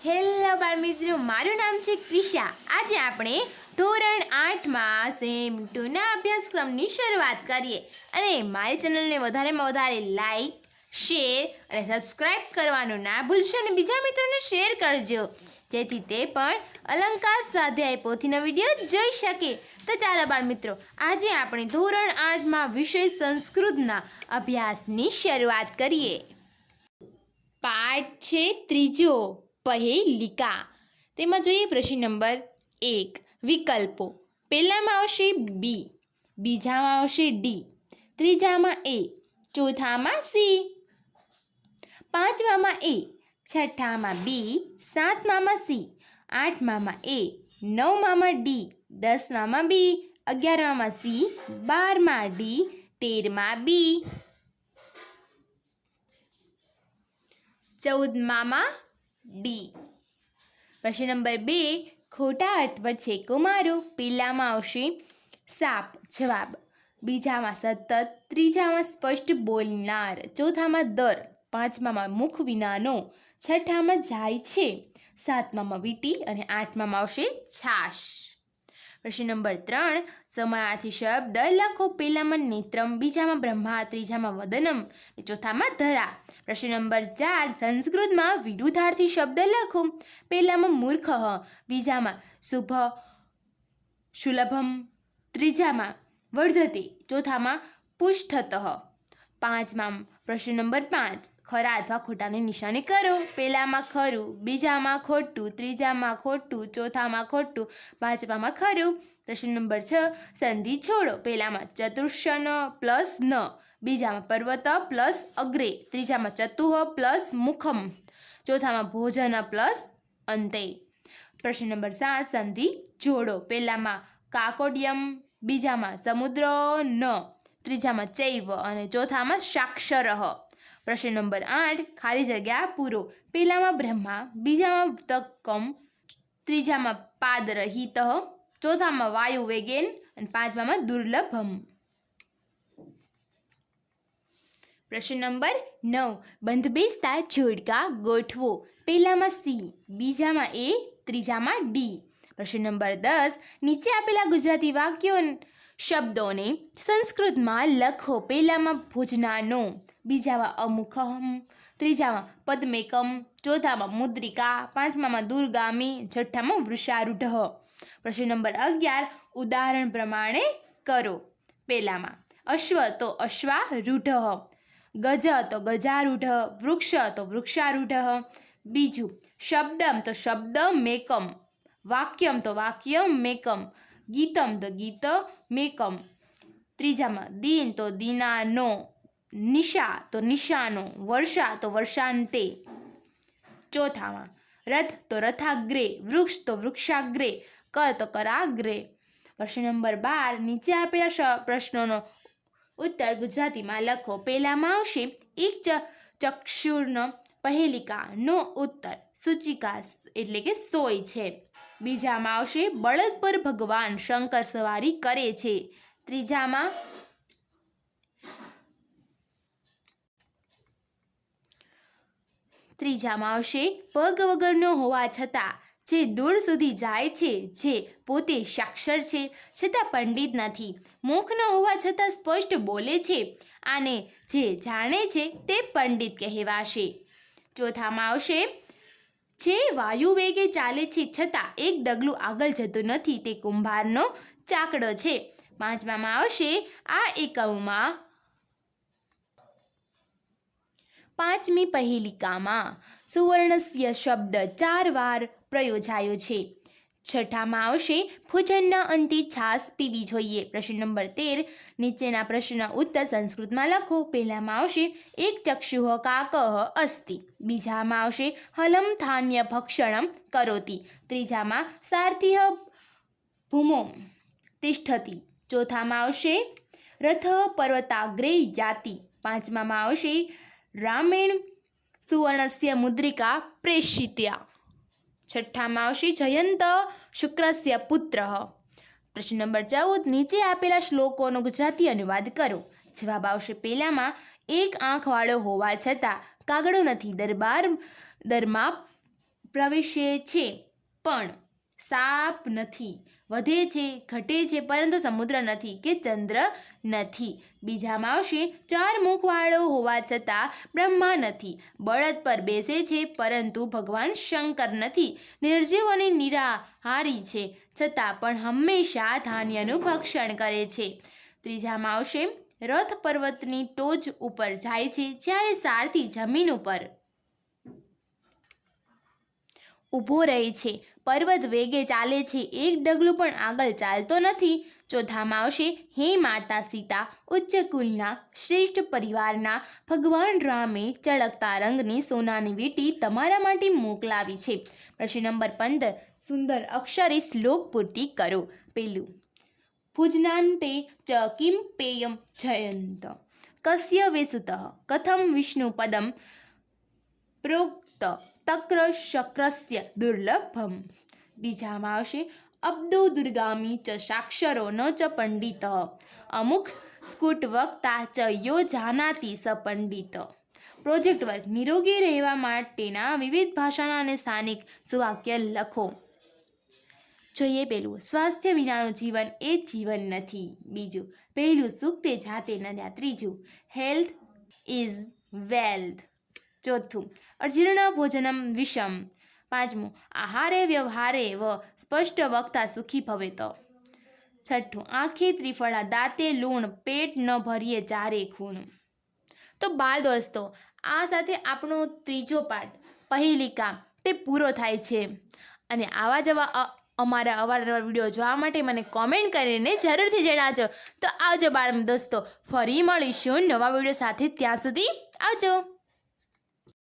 Hello બાળમિત્રો, મારું નામ છે ક્રિશા. આજે આપણે ધોરણ 8માં સેમ 2ના અભ્યાસક્રમની શરૂઆત કરીએ. અને મારી ચેનલને વધારેમાં વધારે લાઈક, શેર અને સબસ્ક્રાઈબ કરવાનું ના ભૂલશો અને બીજા મિત્રોને શેર કરજો, જેથી તે પણ અલંકાર સ્વાધ્યાય પોથીનો વિડીયો જોઈ શકે. તો ચાલો બાળમિત્રો, આજે આપણે ધોરણ 8માં વિષય સંસ્કૃતના અભ્યાસની શરૂઆત કરીએ. પાઠ છે ત્રીજો, પહેલિકા. તેમાં જોઈએ પ્રશ્ન નંબર 1, વિકલ્પો. પહેલામાં આવશે બી, બીજામાં આવશે ડી, ત્રીજામાં એ, ચોથામાં સી, પાંચમામાં એ, છઠ્ઠામાં બી, સાતમામાં સી, આઠમામાં એ, નવમામાં ડી, દસમામાં બી, 11મામાં સી, 12માં ડી, 13માં બી, 14મામાં ડી. પ્રશ્ન નંબર 2, ખોટા અર્થ પર છેકો મારો. પહેલામાં આવશે સાપ, જવાબ. બીજામાં સતત, ત્રીજામાં સ્પષ્ટ બોલનાર, ચોથામાં દર, પાંચમામાં મુખ વિનાનો, છઠ્ઠામાં જાય છે, સાતમામાં વીંટી અને આઠમામાં આવશે છાશ. પ્રશ્ન નંબર 3, સમાનાર્થી શબ્દ લખો. પહેલામાં નેત્રમ, બીજામાં બ્રહ્મા, ત્રીજામાં વદનમ, ચોથામાં ધરા. પ્રશ્ન નંબર 4, સંસ્કૃતમાં વિરુદ્ધાર્થી શબ્દ લખો. પહેલામાં મૂર્ખ, બીજામાં શુભ સુલભમ, ત્રીજામાં વર્ધતે, ચોથામાં પુષ્ઠતઃ. પ્રશ્ન નંબર 5, ખરા અથવા ખોટાની નિશાની કરો. પહેલામાં ખરું, બીજામાં ખોટું, ત્રીજામાં ખોટું, ચોથામાં ખોટું, પાંચમામાં ખરું. પ્રશ્ન નંબર 6, સંધિ છોડો. પહેલામાં ચતુર્શન પ્લસ ન, બીજામાં પર્વત પ્લસ અગ્રે, ત્રીજામાં ચતુઃ પ્લસ મુખમ, ચોથામાં ભોજન પ્લસ અંતે. પ્રશ્ન નંબર 7, સંધિ જોડો. પહેલામાં કાકોડ્યમ, બીજામાં સમુદ્ર ન, ત્રીજામાં ચૈવ અને ચોથામાં સાક્ષરઃ. પ્રશ્ન નંબર 8, ખાલી જગ્યા પૂરો. પહેલામાં બ્રહ્મા, બીજામાં તક્કમ, ત્રીજામાં પાદરહિતઃ, ચોથામાં વાયુ વેગેન અને પાંચમામાં દુર્લભમ. પ્રશ્ન નંબર 9, બંધબેસતા જોડકા ગોઠવો. પહેલામાં સી, બીજામાં એ, ત્રીજામાં ડી. પ્રશ્ન નંબર 10, નીચે આપેલા ગુજરાતી વાક્યો શબ્દોને સંસ્કૃતમાં લખો. પહેલામાં ભોજનાનો, બીજામાં અમુખમ, ત્રીજામાં પદ્મેકમ, ચોથામાં મુદ્રિકા, પાંચમામાં દૂરગામી, છઠ્ઠામાં વૃષારૂઢ. પ્રશ્ન નંબર 11, ઉદાહરણ પ્રમાણે કરો. પહેલામાં અશ્વ તો અશ્વારૂઢ, ગજ તો ગજારૂઢ, વૃક્ષ તો વૃક્ષારૂઢ. બીજું શબ્દમ તો શબ્દમેકમ, વાક્યમ તો વાક્યમેકમ, ગીતમ તો ગીતમેકમ. ત્રીજામાં દીન તો દીનાનો, નિશા તો નિશાનો, વર્ષા તો વર્ષાંતે. ચોથામાં રથ તો રથાગ્રે, વૃક્ષ તો વૃક્ષાગ્રે, કર તો કરાગ્રે. પ્રશ્ન નંબર 12, નીચે આપેલા પ્રશ્નોનો ઉત્તર ગુજરાતીમાં લખો. પહેલામાં આવશે એક ચક્ષુર્ણ પહેલિકા નો ઉત્તર સૂચિકા એટલે કે સોય છે. બીજામાં આવશે બળદ પર ભગવાન શંકર સવારી કરે છે. ત્રીજામાં આવશે પગ વગરનો હોવા છતાં જે દૂર સુધી જાય છે, જે પોતે સાક્ષર છે છતાં પંડિત નથી, મુખ ન હોવા છતાં સ્પષ્ટ બોલે છે, આને જે જાણે છે તે પંડિત કહેવાશે. ચોથામાં આવશે જે વાયુ વેગે ચાલે છે છતાં એક ડગલું આગળ જતું નથી, તે કુંભારનો ચાકડો છે. પાંચમામાં આવશે આ એકમમાં પાંચમી પહેલિકામાં સુવર્ણસ્ય શબ્દ 4 વાર પ્રયોજાયો છે. છઠ્ઠામાં આવશે ભોજનના અંતે છાશ પીવી જોઈએ. પ્રશ્ન નંબર 13, નીચેના પ્રશ્નના ઉત્તર સંસ્કૃતમાં લખો. પહેલામાં આવશે એક ચક્ષુઃ કાકઃ અસ્તિ, બીજામાં આવશે હલમ થાન્ય ભક્ષણમ કરોતિ, ત્રીજામાં સારથિઃ ભૂમો તિષ્ઠતિ, ચોથામાં આવશે રથઃ પર્વતાગ્રે યાતિ, પાંચમામાં આવશે રામેણ સુવર્ણસ્ય મુદ્રિકા પ્રેષિત્યા, છઠ્ઠામાં આવશે જયંત શુક્રસ્ય પુત્ર. પ્રશ્ન નંબર 14, નીચે આપેલા શ્લોકોનો ગુજરાતી અનુવાદ કરો. જવાબ આવશે પહેલામાં એક આંખવાળો હોવા છતાં કાગડો નથી, દરમાં પ્રવેશે છે પણ સાપ નથી, વધે છે ઘટે છે પરંતુ સમુદ્ર નથી કે ચંદ્ર નથી. બીજામાં આવશે 4 મુખવાળો હોવા છતાં બ્રહ્મા નથી, બળદ પર બેસે છે પરંતુ ભગવાન શંકર નથી, નિર્જીવ અને નિરાહારી છે છતાં પણ હંમેશા ધાન્યનું ભક્ષણ કરે છે. ત્રીજામાં આવશે રથ પર્વતની ટોચ ઉપર જાય છે જ્યારે સારથી જમીન ઉપર ઊભો રહે છે. પર્વત વેગે ચાલે છે, એક ડગલું પણ આગળ ચાલતો નથી. ચોથામાં આવશે હે માતા સીતા, ઉચ્ચ કુલના શ્રેષ્ઠ પરિવારના ભગવાન રામે ચળકતા રંગની સોનાની વીંટી તમારા માટે મોકલાવી છે. પ્રશ્ન નંબર 15 સુંદર અક્ષરે શ્લોક પૂર્તિ કરો. પહેલું ભુજનાન્તે ચ કિમ પેયમ જયંત કસ્ય વેસુતઃ કથમ વિષ્ણુ પદમ પ્રોક્ત તક્ર શક્રસ્ય દુર્લભમ. બીજામાં આવશે અબ્દો દુર્ગામી ચ સાક્ષરો ન ચ પંડિત અમુક સ્ફુટ વક્તા ચ યો જાનાતિ સ પંડિત. પ્રોજેક્ટ વર્ક નિરોગી રહેવા માટેના વિવિધ ભાષાના અને સ્થાનિક સુવાક્ય લખો. જોઈએ પહેલું સ્વાસ્થ્ય વિનાનું જીવન એ જીવન નથી. બીજું પહેલું સુખ તે જાતે નડ્યા. ત્રીજું હેલ્થ ઇઝ વેલ્થ. ચોથું અજીર્ણ ભોજનમ વિષમ. પાંચમું આહારે વ્યવહારે વ સ્પષ્ટ વક્તા સુખી ભવેત. છઠ્ઠું આંખે ત્રિફળા દાંતે લૂણ પેટ ન ભરીએ ચારે ખૂણ. તો બાળ દોસ્તો આ સાથે આપણો ત્રીજો પાઠ પહેલિકા તે પૂરો થાય છે. અને આવા જવા અમારા અવારનવાર વિડીયો જોવા માટે મને કોમેન્ટ કરીને જરૂરથી જણાવજો. તો આવજો બાળ દોસ્તો, ફરી મળીશું નવા વિડીયો સાથે. ત્યાં સુધી આવજો.